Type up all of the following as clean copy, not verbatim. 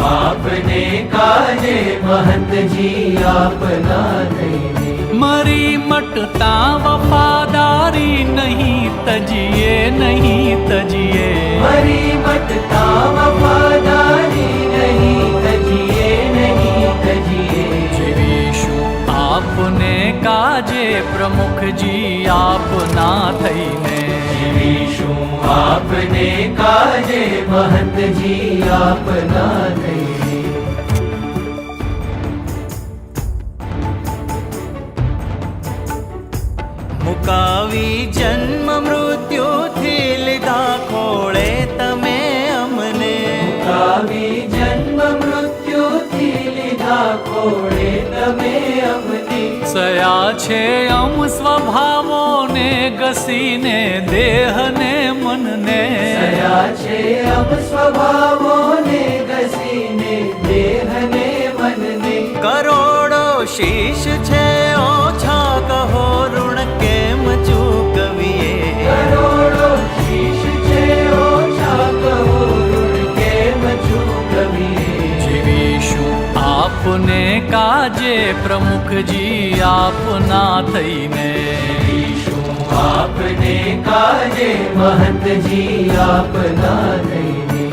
આપને કાજે મહંતજી આપના થઈને. મરી મટતા વફાદારી નહીં તજીએ નહીં તજીએ. મરી મટતા વફાદારી નહીં તજીએ નહીં તજીએ. જીવીશું આપને કાજે પ્રમુખજી આપના થઈને. જીવીશું આપને કાજે મહંતજી આપના થઈને. મુકાવી જન્મ મૃત્યુથી લીધા ખોળે તમે અમને. મુકાવી જન્મ મૃત્યુથી લીધા ખોળે તમે અમને. સયા છે અમ સ્વભાવોને ઘસીને દેહને મનને. સયા છે અમ સ્વભાવોને ઘસીને દેહને મનને. કરોડો શીશ છે ઓછા કહો ઋણ કેમ ચૂકવીએ. કરોડો શીશ છે ઓછા કહો ઋણ કેમ ચૂકવીએ. જીવીશું આપને કાજે પ્રમુખજી આપના થઈને. જીવીશું આપને કાજે મહંતજી આપના થઈને.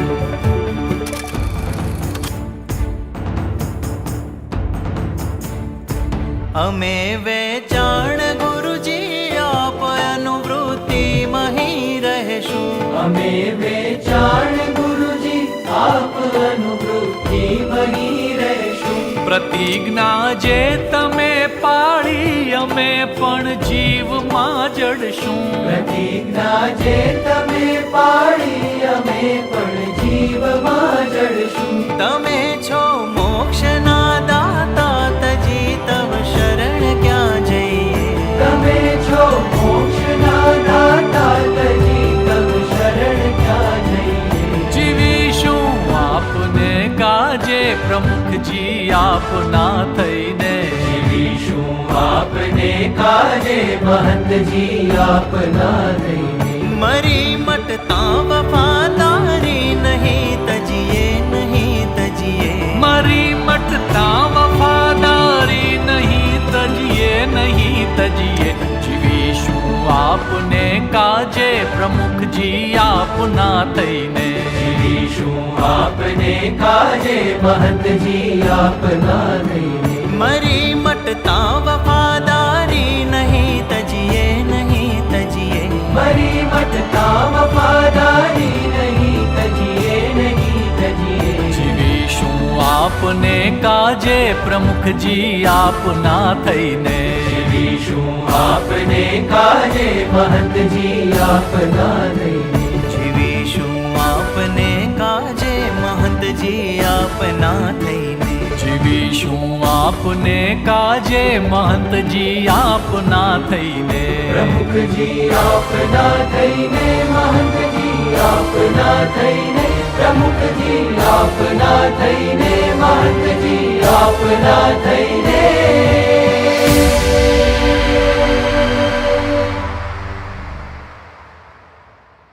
અમે વેચાણ ગુરુજી આપ અનુવૃત્તિ મહી રહેશું. અમે વેચાણ ગુરુજી આપ અનુવૃત્તિ બની રહેશું. પ્રતિજ્ઞા જે તમે પાડી અમે પણ જીવમાં જડશું. પ્રતિજ્ઞા જે તમે પાડી અમે પણ જીવમાં જડશું. તમે છો મોક્ષના દાતા તજી તવ શરણ ક્યાં જઈએ. તમે છો મોક્ષના દાતા તજી તવ શરણ ક્યાં જઈએ. જીવીશું આપને કાજે પ્રમુખજી આપના થઈને. જીવીશું આપને કાજે મહંતજી આપના થઈને. મરી મટતા વફાદારી નહીં તજીએ નહીં તજીએ. મરી મટતા વફાદારી નહીં તજીએ નહીં તજીએ. જીવીશું આપને કાજે પ્રમુખજી આપના થઈને. જીવીશું આપને કાજે મહંતજી આપના થઈને. મરી મટતા વફાદારી નહીં તજીએ નહીં તજીએ. મરી મટતા વફાદારી નહીં તજીએ નહીં તજીએ. જીવીશું આપને કાજે પ્રમુખજી આપના થઈને. જીવીશું આપને કાજે મહંતજી આપના થઈને. જીવીશું આપને કાજે મહંતજી આપના થઈને. જીવીશું આપને કાજે મહંતજી આપના થઈને. પ્રમુખજી આપના થઈને. મહંતજી આપના થઈને. પ્રમુખજી આપના થઈને. મહંતજી આપના થઈને.